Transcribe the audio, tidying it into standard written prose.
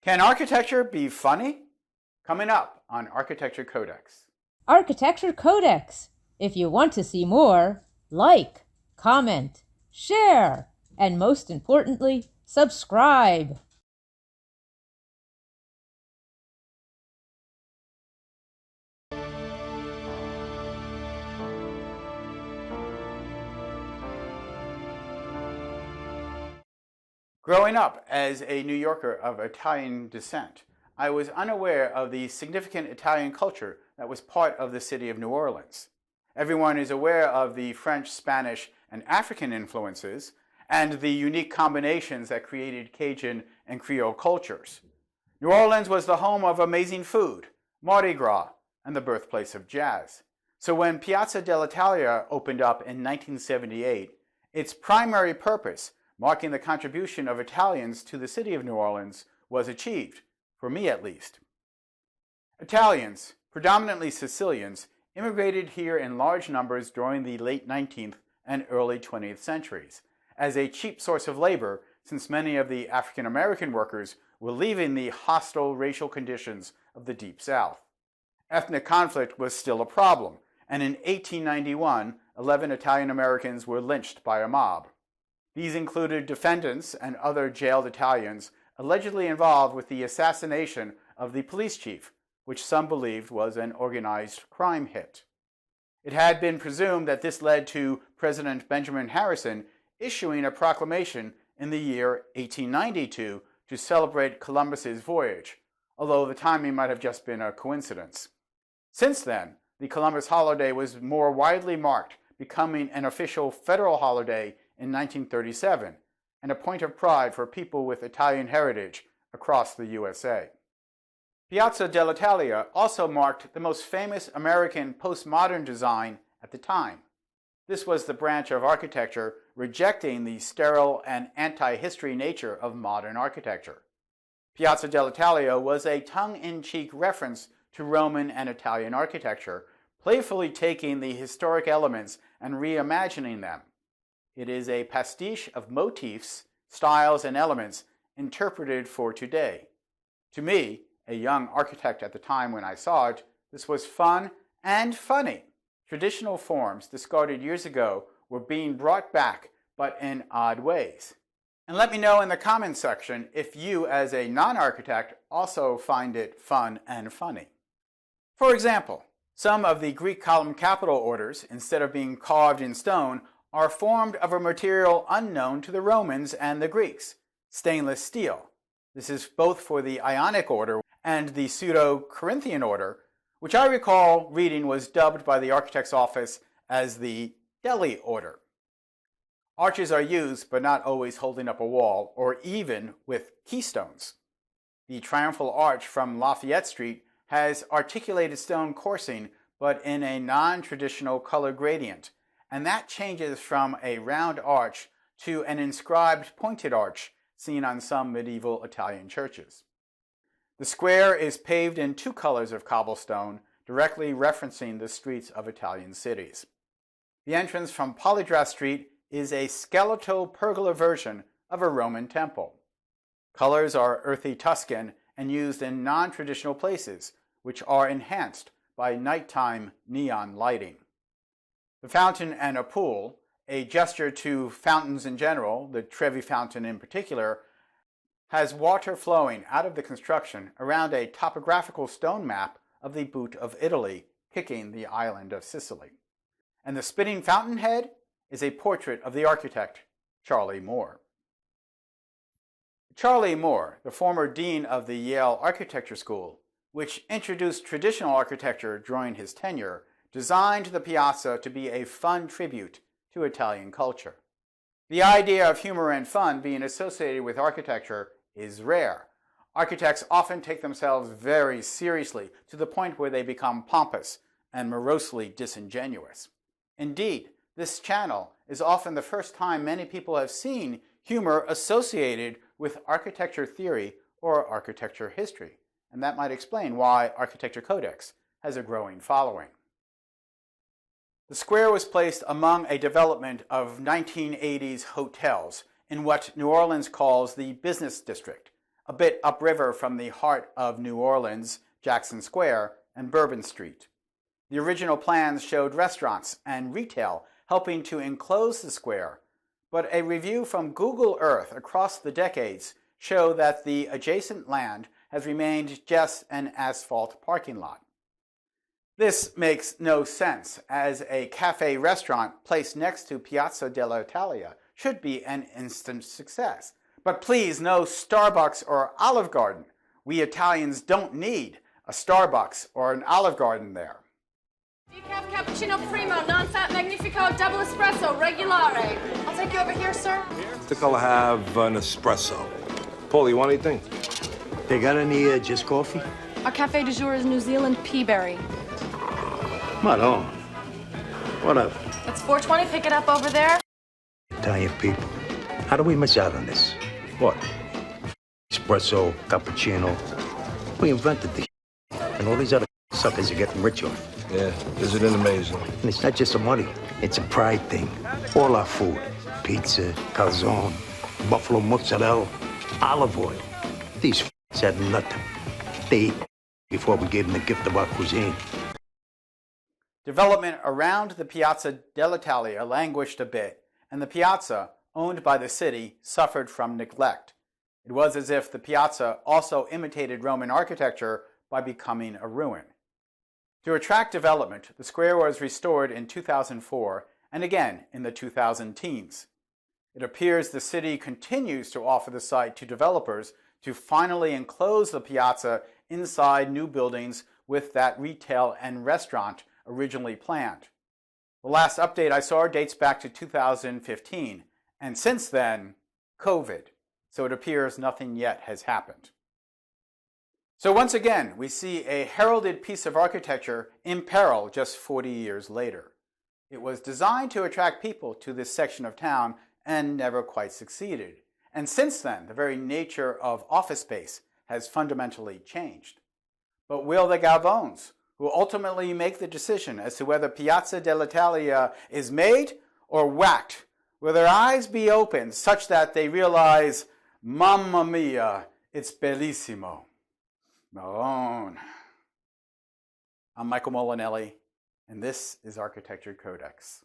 Can architecture be funny? Coming up on Architecture Codex. Architecture Codex. If you want to see more, like, comment, share, and most importantly, subscribe. Growing up as a New Yorker of Italian descent, I was unaware of the significant Italian culture that was part of the city of New Orleans. Everyone is aware of the French, Spanish, and African influences, and the unique combinations that created Cajun and Creole cultures. New Orleans was the home of amazing food, Mardi Gras, and the birthplace of jazz. So when Piazza dell'Italia opened up in 1978, its primary purpose, marking the contribution of Italians to the city of New Orleans, was achieved, for me at least. Italians, predominantly Sicilians, immigrated here in large numbers during the late 19th and early 20th centuries, as a cheap source of labor since many of the African American workers were leaving the hostile racial conditions of the Deep South. Ethnic conflict was still a problem, and in 1891, 11 Italian Americans were lynched by a mob. These included defendants and other jailed Italians allegedly involved with the assassination of the police chief, which some believed was an organized crime hit. It had been presumed that this led to President Benjamin Harrison issuing a proclamation in the year 1892 to celebrate Columbus's voyage, although the timing might have just been a coincidence. Since then, the Columbus holiday was more widely marked, becoming an official federal holiday in 1937, and a point of pride for people with Italian heritage across the USA. Piazza dell'Italia also marked the most famous American postmodern design at the time. This was the branch of architecture rejecting the sterile and anti-history nature of modern architecture. Piazza dell'Italia was a tongue-in-cheek reference to Roman and Italian architecture, playfully taking the historic elements and reimagining them. It is a pastiche of motifs, styles, and elements interpreted for today. To me, a young architect at the time when I saw it, this was fun and funny. Traditional forms discarded years ago were being brought back, but in odd ways. And let me know in the comments section if you, as a non-architect, also find it fun and funny. For example, some of the Greek column capital orders, instead of being carved in stone, are formed of a material unknown to the Romans and the Greeks, stainless steel. This is both for the Ionic order and the Pseudo-Corinthian order, which I recall reading was dubbed by the architect's office as the Delhi order. Arches are used, but not always holding up a wall, or even with keystones. The Triumphal Arch from Lafayette Street has articulated stone coursing, but in a non-traditional color gradient, and that changes from a round arch to an inscribed pointed arch seen on some medieval Italian churches. The square is paved in two colors of cobblestone, directly referencing the streets of Italian cities. The entrance from Polydraft Street is a skeletal pergola version of a Roman temple. Colors are earthy Tuscan and used in non-traditional places, which are enhanced by nighttime neon lighting. The fountain and a pool, a gesture to fountains in general, the Trevi Fountain in particular, has water flowing out of the construction around a topographical stone map of the Boot of Italy, kicking the island of Sicily. And the spinning fountainhead is a portrait of the architect, Charlie Moore. Charlie Moore, the former dean of the Yale Architecture School, which introduced traditional architecture during his tenure, designed the Piazza to be a fun tribute to Italian culture. The idea of humor and fun being associated with architecture is rare. Architects often take themselves very seriously to the point where they become pompous and morosely disingenuous. Indeed, this channel is often the first time many people have seen humor associated with architecture theory or architecture history, and that might explain why Architecture Codex has a growing following. The square was placed among a development of 1980s hotels in what New Orleans calls the Business District, a bit upriver from the heart of New Orleans, Jackson Square, and Bourbon Street. The original plans showed restaurants and retail helping to enclose the square, but a review from Google Earth across the decades showed that the adjacent land has remained just an asphalt parking lot. This makes no sense, as a cafe restaurant placed next to Piazza dell'Italia should be an instant success. But please, no Starbucks or Olive Garden. We Italians don't need a Starbucks or an Olive Garden there. Decaf cappuccino primo, non-fat magnifico, double espresso, regulare. I'll take you over here, sir. I think I'll have an espresso. Paul, you want anything? They got any just coffee? Our cafe du jour is New Zealand peaberry. Madon. Whatever. It's $4.20. Pick it up over there. Italian people. How do we miss out on this? What? Espresso, cappuccino. We invented the and all these other suckers are getting rich off. Yeah, isn't it amazing? And it's not just the money. It's a pride thing. All our food. Pizza, calzone, buffalo mozzarella, olive oil. These had nothing. They ate before we gave them the gift of our cuisine. Development around the Piazza dell'Italia languished a bit, and the piazza, owned by the city, suffered from neglect. It was as if the piazza also imitated Roman architecture by becoming a ruin. To attract development, the square was restored in 2004 and again in the 2010s. It appears the city continues to offer the site to developers to finally enclose the piazza inside new buildings with that retail and restaurant originally planned. The last update I saw dates back to 2015, and since then, COVID, so it appears nothing yet has happened. So once again, we see a heralded piece of architecture in peril just 40 years later. It was designed to attract people to this section of town and never quite succeeded. And since then, the very nature of office space has fundamentally changed. But will the Galvones, who ultimately make the decision as to whether Piazza dell'Italia is made or whacked, will their eyes be opened such that they realize, Mamma mia, it's bellissimo. Malone. I'm Michael Molinelli, and this is Architecture Codex.